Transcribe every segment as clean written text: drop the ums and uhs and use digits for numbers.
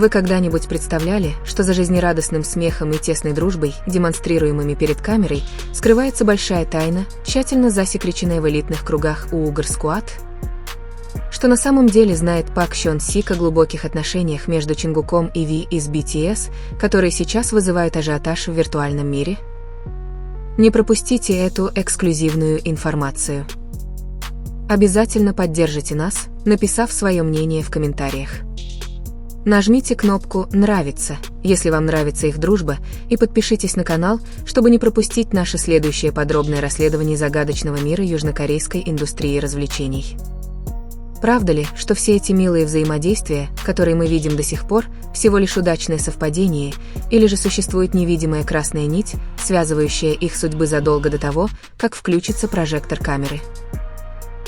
Вы когда-нибудь представляли, что за жизнерадостным смехом и тесной дружбой, демонстрируемыми перед камерой, скрывается большая тайна, тщательно засекреченная в элитных кругах Уугр Squad? Что на самом деле знает Пак Хён Сик о глубоких отношениях между Чингуком и Ви из BTS, которые сейчас вызывают ажиотаж в виртуальном мире? Не пропустите эту эксклюзивную информацию. Обязательно поддержите нас, написав свое мнение в комментариях. Нажмите кнопку «Нравится», если вам нравится их дружба, и подпишитесь на канал, чтобы не пропустить наше следующее подробное расследование загадочного мира южнокорейской индустрии развлечений. Правда ли, что все эти милые взаимодействия, которые мы видим до сих пор, всего лишь удачное совпадение, или же существует невидимая красная нить, связывающая их судьбы задолго до того, как включится прожектор камеры?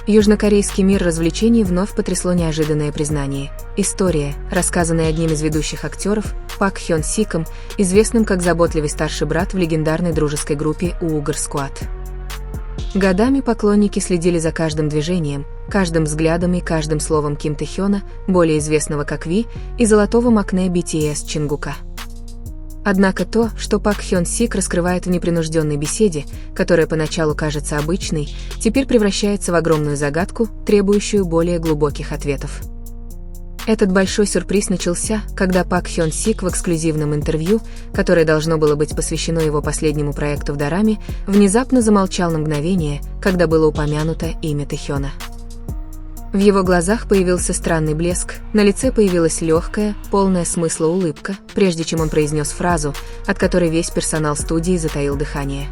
Южнокорейский мир развлечений вновь потрясло неожиданное признание. История, рассказанная одним из ведущих актеров, Пак Хён Сиком, известным как заботливый старший брат в легендарной дружеской группе Уугр Squad. Годами поклонники следили за каждым движением, каждым взглядом и каждым словом Ким Тэхёна, более известного как Ви, и золотого макне BTS Чингука. Однако то, что Пак Хён Сик раскрывает в непринужденной беседе, которая поначалу кажется обычной, теперь превращается в огромную загадку, требующую более глубоких ответов. Этот большой сюрприз начался, когда Пак Хён Сик в эксклюзивном интервью, которое должно было быть посвящено его последнему проекту в Дораме, внезапно замолчал на мгновение, когда было упомянуто имя Тэхёна. В его глазах появился странный блеск, на лице появилась легкая, полная смысла улыбка, прежде чем он произнес фразу, от которой весь персонал студии затаил дыхание.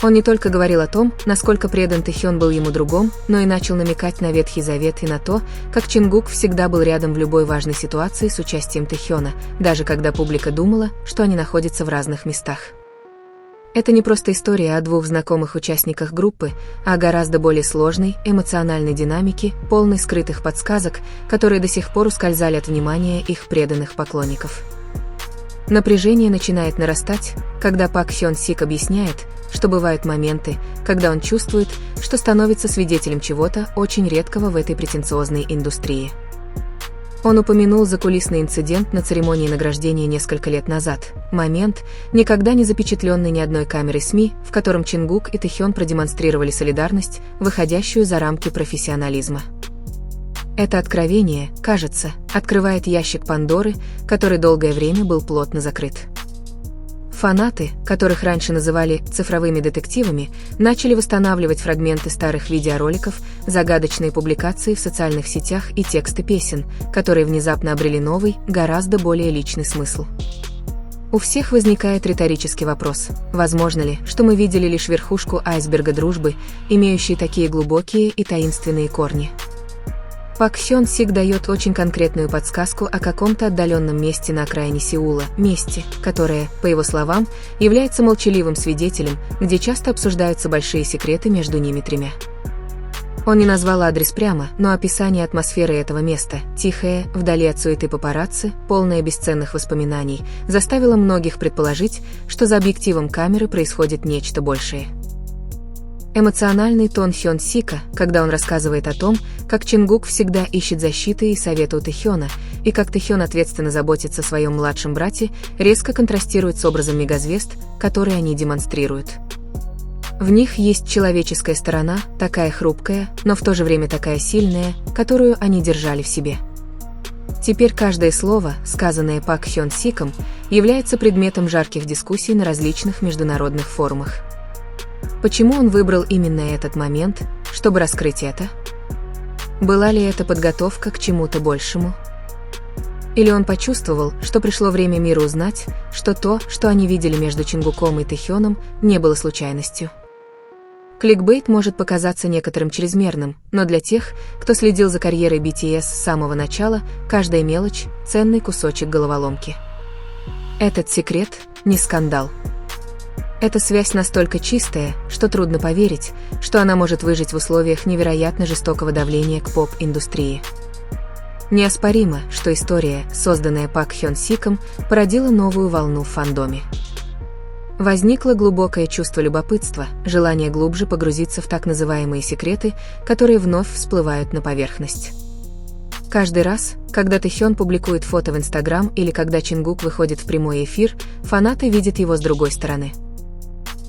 Он не только говорил о том, насколько предан Тэхён был ему другом, но и начал намекать на Ветхий Завет и на то, как Чингук всегда был рядом в любой важной ситуации с участием Тэхёна, даже когда публика думала, что они находятся в разных местах. Это не просто история о двух знакомых участниках группы, а гораздо более сложной, эмоциональной динамики, полной скрытых подсказок, которые до сих пор ускользали от внимания их преданных поклонников. Напряжение начинает нарастать, когда Пак Хён Сик объясняет, что бывают моменты, когда он чувствует, что становится свидетелем чего-то очень редкого в этой претенциозной индустрии. Он упомянул закулисный инцидент на церемонии награждения несколько лет назад, момент, никогда не запечатленный ни одной камерой СМИ, в котором Чингук и Тэхён продемонстрировали солидарность, выходящую за рамки профессионализма. Это откровение, кажется, открывает ящик Пандоры, который долгое время был плотно закрыт. Фанаты, которых раньше называли «цифровыми детективами», начали восстанавливать фрагменты старых видеороликов, загадочные публикации в социальных сетях и тексты песен, которые внезапно обрели новый, гораздо более личный смысл. У всех возникает риторический вопрос: возможно ли, что мы видели лишь верхушку айсберга дружбы, имеющей такие глубокие и таинственные корни? Пак Хён Сик дает очень конкретную подсказку о каком-то отдаленном месте на окраине Сеула, месте, которое, по его словам, является молчаливым свидетелем, где часто обсуждаются большие секреты между ними тремя. Он не назвал адрес прямо, но описание атмосферы этого места, тихое, вдали от суеты папарацци, полное бесценных воспоминаний, заставило многих предположить, что за объективом камеры происходит нечто большее. Эмоциональный тон Хён Сика, когда он рассказывает о том, как Чингук всегда ищет защиты и совета у Тэхёна, и как Тэхён ответственно заботится о своем младшем брате, резко контрастирует с образом мегазвезд, который они демонстрируют. В них есть человеческая сторона, такая хрупкая, но в то же время такая сильная, которую они держали в себе. Теперь каждое слово, сказанное Пак Хён Сиком, является предметом жарких дискуссий на различных международных форумах. Почему он выбрал именно этот момент, чтобы раскрыть это? Была ли это подготовка к чему-то большему? Или он почувствовал, что пришло время миру узнать, что то, что они видели между Чингуком и Тэхёном, не было случайностью? Кликбейт может показаться некоторым чрезмерным, но для тех, кто следил за карьерой BTS с самого начала, каждая мелочь – ценный кусочек головоломки. Этот секрет – не скандал. Эта связь настолько чистая, что трудно поверить, что она может выжить в условиях невероятно жестокого давления к поп-индустрии. Неоспоримо, что история, созданная Пак Хён Сиком, породила новую волну в фандоме. Возникло глубокое чувство любопытства, желание глубже погрузиться в так называемые секреты, которые вновь всплывают на поверхность. Каждый раз, когда Тэхён публикует фото в Инстаграм или когда Чингук выходит в прямой эфир, фанаты видят его с другой стороны.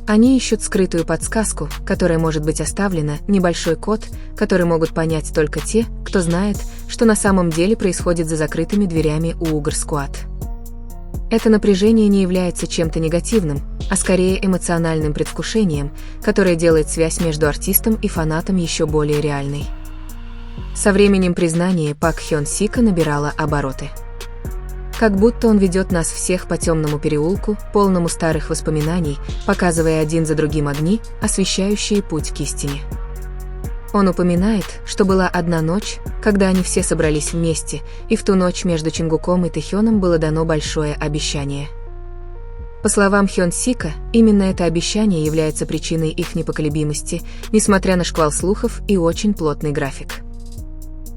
Они ищут скрытую подсказку, которая может быть оставлена, небольшой код, который могут понять только те, кто знает, что на самом деле происходит за закрытыми дверями у Uğur Squad. Это напряжение не является чем-то негативным, а скорее эмоциональным предвкушением, которое делает связь между артистом и фанатом еще более реальной. Со временем признание Пак Хён Сика набирало обороты. Как будто он ведет нас всех по темному переулку, полному старых воспоминаний, показывая один за другим огни, освещающие путь к истине. Он упоминает, что была одна ночь, когда они все собрались вместе, и в ту ночь между Чингуком и Тэхёном было дано большое обещание. По словам Хён Сика, именно это обещание является причиной их непоколебимости, несмотря на шквал слухов и очень плотный график.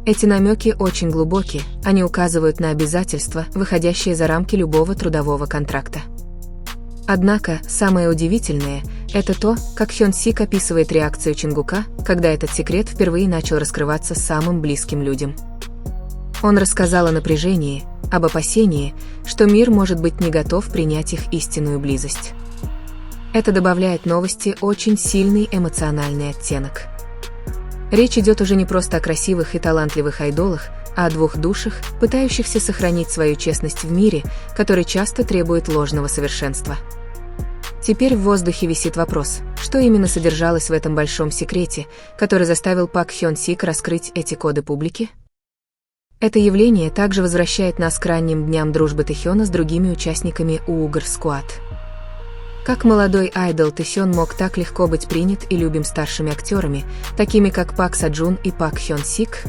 Эти намеки очень глубокие, они указывают на обязательства, выходящие за рамки любого трудового контракта. Однако, самое удивительное – это то, как Хён Сик описывает реакцию Чингука, когда этот секрет впервые начал раскрываться самым близким людям. Он рассказал о напряжении, об опасении, что мир может быть не готов принять их истинную близость. Это добавляет новости очень сильный эмоциональный оттенок. Речь идет уже не просто о красивых и талантливых айдолах, а о двух душах, пытающихся сохранить свою честность в мире, который часто требует ложного совершенства. Теперь в воздухе висит вопрос, что именно содержалось в этом большом секрете, который заставил Пак Хён Сик раскрыть эти коды публике? Это явление также возвращает нас к ранним дням дружбы Тэхёна с другими участниками Uğur Squad. Как молодой айдол Тэхён мог так легко быть принят и любим старшими актерами, такими как Пак Саджун и Пак Хён Сик?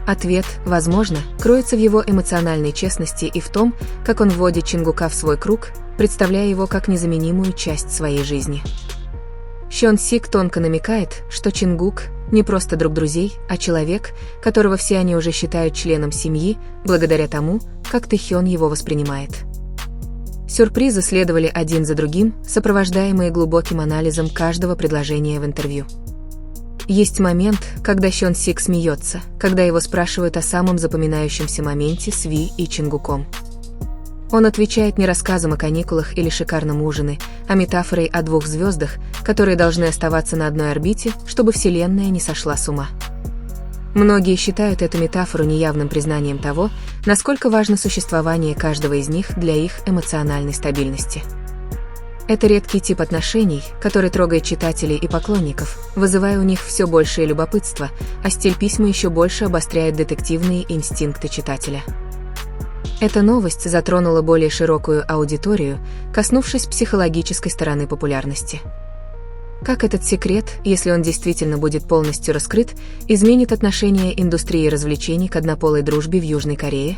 Ответ, возможно, кроется в его эмоциональной честности и в том, как он вводит Чингука в свой круг, представляя его как незаменимую часть своей жизни. Хён Сик тонко намекает, что Чингук – не просто друг друзей, а человек, которого все они уже считают членом семьи, благодаря тому, как Тэхён его воспринимает. Сюрпризы следовали один за другим, сопровождаемые глубоким анализом каждого предложения в интервью. Есть момент, когда Хён Сик смеется, когда его спрашивают о самом запоминающемся моменте с Ви и Чингуком. Он отвечает не рассказом о каникулах или шикарном ужине, а метафорой о двух звездах, которые должны оставаться на одной орбите, чтобы Вселенная не сошла с ума. Многие считают эту метафору неявным признанием того, насколько важно существование каждого из них для их эмоциональной стабильности. Это редкий тип отношений, который трогает читателей и поклонников, вызывая у них все большее любопытство, а стиль письма еще больше обостряет детективные инстинкты читателя. Эта новость затронула более широкую аудиторию, коснувшись психологической стороны популярности. Как этот секрет, если он действительно будет полностью раскрыт, изменит отношение индустрии развлечений к однополой дружбе в Южной Корее?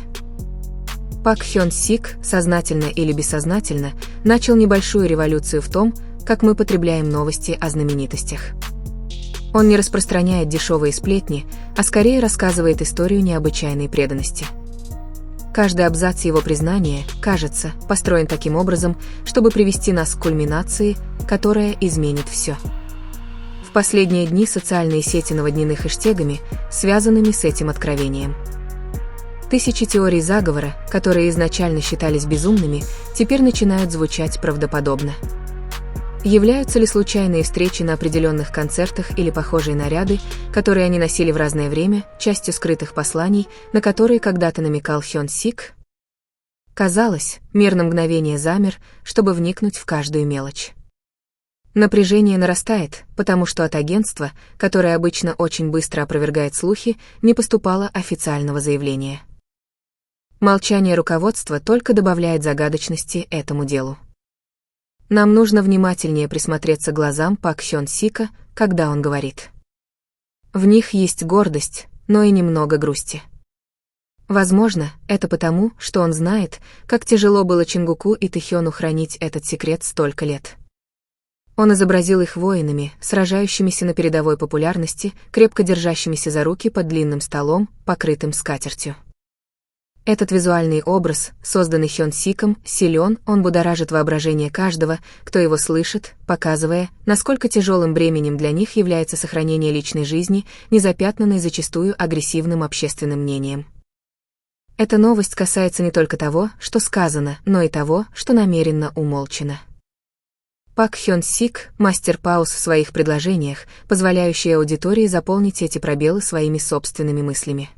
Пак Хён Сик, сознательно или бессознательно, начал небольшую революцию в том, как мы потребляем новости о знаменитостях. Он не распространяет дешевые сплетни, а скорее рассказывает историю необычайной преданности. Каждый абзац его признания, кажется, построен таким образом, чтобы привести нас к кульминации, которая изменит все. В последние дни социальные сети наводнены хэштегами, связанными с этим откровением. Тысячи теорий заговора, которые изначально считались безумными, теперь начинают звучать правдоподобно. Являются ли случайные встречи на определенных концертах или похожие наряды, которые они носили в разное время, частью скрытых посланий, на которые когда-то намекал Хён Сик? Казалось, мир на мгновение замер, чтобы вникнуть в каждую мелочь. Напряжение нарастает, потому что от агентства, которое обычно очень быстро опровергает слухи, не поступало официального заявления. Молчание руководства только добавляет загадочности этому делу. Нам нужно внимательнее присмотреться к глазам Пак Хён Сика, когда он говорит. В них есть гордость, но и немного грусти. Возможно, это потому, что он знает, как тяжело было Чингуку и Тэхёну хранить этот секрет столько лет. Он изобразил их воинами, сражающимися на передовой популярности, крепко держащимися за руки под длинным столом, покрытым скатертью. Этот визуальный образ, созданный Хён Сиком, силен, он будоражит воображение каждого, кто его слышит, показывая, насколько тяжелым бременем для них является сохранение личной жизни, незапятнанной зачастую агрессивным общественным мнением. Эта новость касается не только того, что сказано, но и того, что намеренно умолчано. Пак Хён Сик — мастер пауз в своих предложениях, позволяющий аудитории заполнить эти пробелы своими собственными мыслями.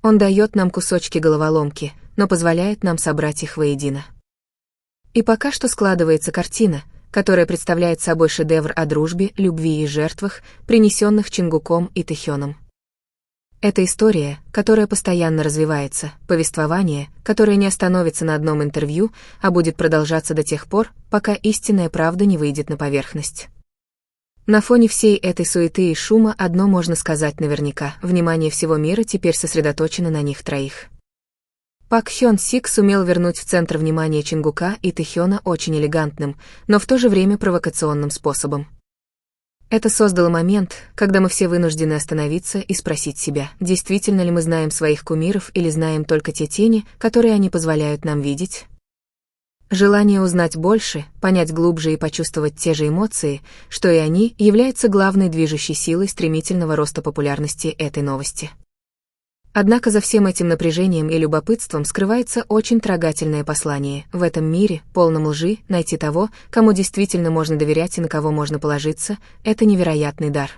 Он дает нам кусочки головоломки, но позволяет нам собрать их воедино. И пока что складывается картина, которая представляет собой шедевр о дружбе, любви и жертвах, принесенных Чингуком и Тэхёном. Это история, которая постоянно развивается, повествование, которое не остановится на одном интервью, а будет продолжаться до тех пор, пока истинная правда не выйдет на поверхность. На фоне всей этой суеты и шума одно можно сказать наверняка: внимание всего мира теперь сосредоточено на них троих. Пак Хён Сик сумел вернуть в центр внимания Чингука и Тэхёна очень элегантным, но в то же время провокационным способом. Это создало момент, когда мы все вынуждены остановиться и спросить себя, действительно ли мы знаем своих кумиров или знаем только те тени, которые они позволяют нам видеть? Желание узнать больше, понять глубже и почувствовать те же эмоции, что и они, является главной движущей силой стремительного роста популярности этой новости. Однако за всем этим напряжением и любопытством скрывается очень трогательное послание: в этом мире, полном лжи, найти того, кому действительно можно доверять и на кого можно положиться, это невероятный дар.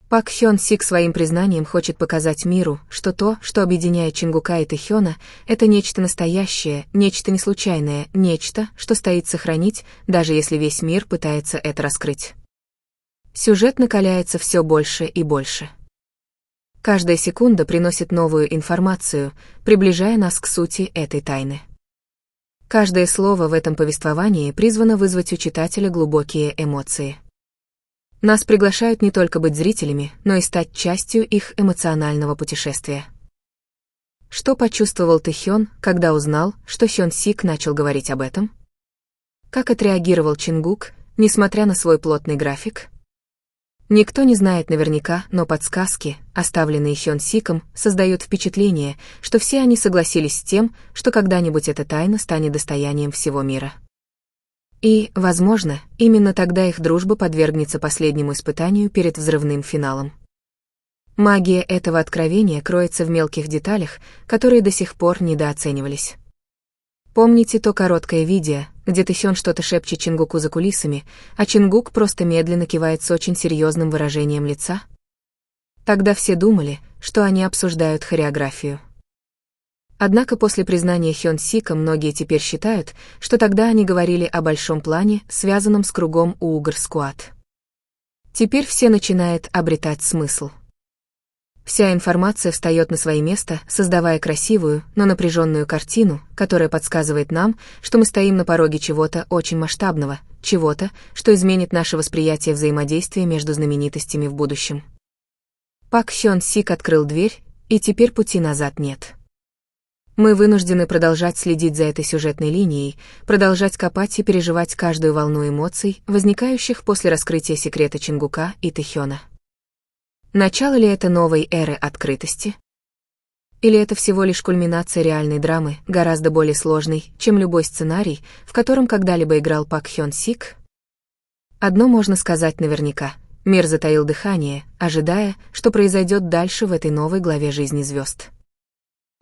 Пак Хён Сик своим признанием хочет показать миру, что то, что объединяет Чингука и Тэхёна, это нечто настоящее, нечто неслучайное, нечто, что стоит сохранить, даже если весь мир пытается это раскрыть. Сюжет накаляется все больше и больше. Каждая секунда приносит новую информацию, приближая нас к сути этой тайны. Каждое слово в этом повествовании призвано вызвать у читателя глубокие эмоции. Нас приглашают не только быть зрителями, но и стать частью их эмоционального путешествия. Что почувствовал Тэхён, когда узнал, что Хён Сик начал говорить об этом? Как отреагировал Чингук, несмотря на свой плотный график? Никто не знает наверняка, но подсказки, оставленные Хён Сиком, создают впечатление, что все они согласились с тем, что когда-нибудь эта тайна станет достоянием всего мира. И, возможно, именно тогда их дружба подвергнется последнему испытанию перед взрывным финалом. Магия этого откровения кроется в мелких деталях, которые до сих пор недооценивались. Помните то короткое видео, где Тэхён что-то шепчет Чингуку за кулисами, а Чингук просто медленно кивает с очень серьезным выражением лица? Тогда все думали, что они обсуждают хореографию. Однако после признания Хён Сика многие теперь считают, что тогда они говорили о большом плане, связанном с кругом Уугр-Скуат. Теперь все начинает обретать смысл. Вся информация встает на свои места, создавая красивую, но напряженную картину, которая подсказывает нам, что мы стоим на пороге чего-то очень масштабного, чего-то, что изменит наше восприятие взаимодействия между знаменитостями в будущем. Пак Хён Сик открыл дверь, и теперь пути назад нет. Мы вынуждены продолжать следить за этой сюжетной линией, продолжать копать и переживать каждую волну эмоций, возникающих после раскрытия секрета Чингука и Тэхёна. Начало ли это новой эры открытости? Или это всего лишь кульминация реальной драмы, гораздо более сложной, чем любой сценарий, в котором когда-либо играл Пак Хён Сик? Одно можно сказать наверняка: мир затаил дыхание, ожидая, что произойдет дальше в этой новой главе жизни звезд.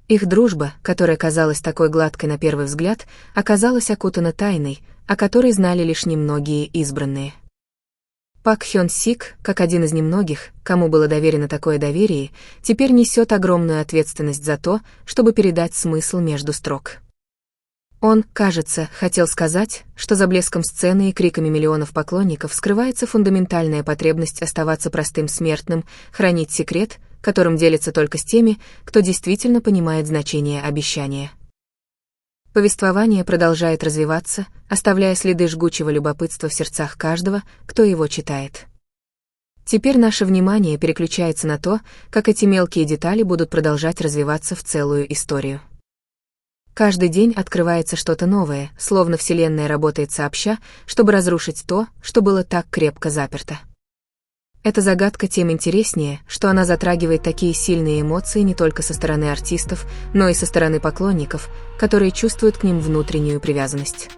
Их дружба, которая казалась такой гладкой на первый взгляд, оказалась окутана тайной, о которой знали лишь немногие избранные. Пак Хён Сик, как один из немногих, кому было доверено такое доверие, теперь несет огромную ответственность за то, чтобы передать смысл между строк. Он, кажется, хотел сказать, что за блеском сцены и криками миллионов поклонников скрывается фундаментальная потребность оставаться простым смертным, хранить секрет, которым делится только с теми, кто действительно понимает значение обещания. Повествование продолжает развиваться, оставляя следы жгучего любопытства в сердцах каждого, кто его читает. Теперь наше внимание переключается на то, как эти мелкие детали будут продолжать развиваться в целую историю. Каждый день открывается что-то новое, словно Вселенная работает сообща, чтобы разрушить то, что было так крепко заперто. Эта загадка тем интереснее, что она затрагивает такие сильные эмоции не только со стороны артистов, но и со стороны поклонников, которые чувствуют к ним внутреннюю привязанность.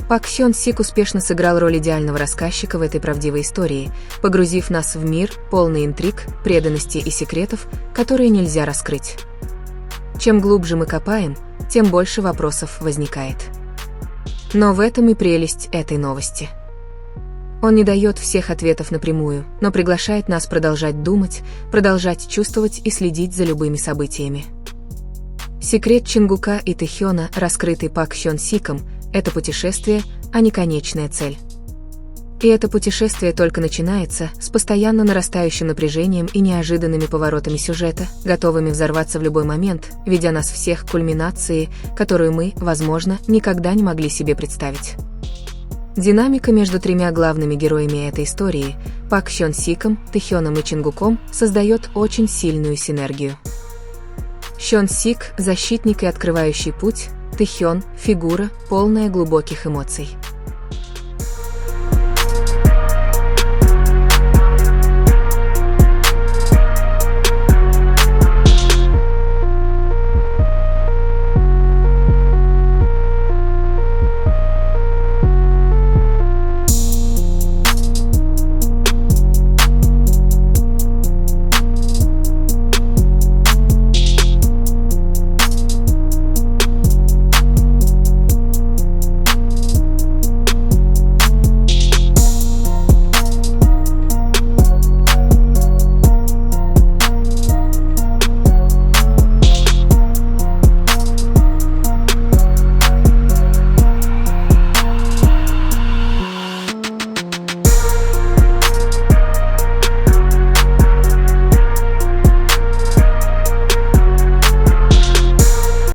Пак Хён Сик успешно сыграл роль идеального рассказчика в этой правдивой истории, погрузив нас в мир, полный интриг, преданности и секретов, которые нельзя раскрыть. Чем глубже мы копаем, тем больше вопросов возникает. Но в этом и прелесть этой новости. Он не дает всех ответов напрямую, но приглашает нас продолжать думать, продолжать чувствовать и следить за любыми событиями. Секрет Чингука и Тэхёна, раскрытый Пак Хён Сиком, это путешествие, а не конечная цель. И это путешествие только начинается с постоянно нарастающим напряжением и неожиданными поворотами сюжета, готовыми взорваться в любой момент, ведя нас всех к кульминации, которую мы, возможно, никогда не могли себе представить. Динамика между тремя главными героями этой истории, Пак Хён Сиком, Тэхёном и Чингуком, создает очень сильную синергию. Хён Сик – защитник и открывающий путь, Тэхён – фигура, полная глубоких эмоций.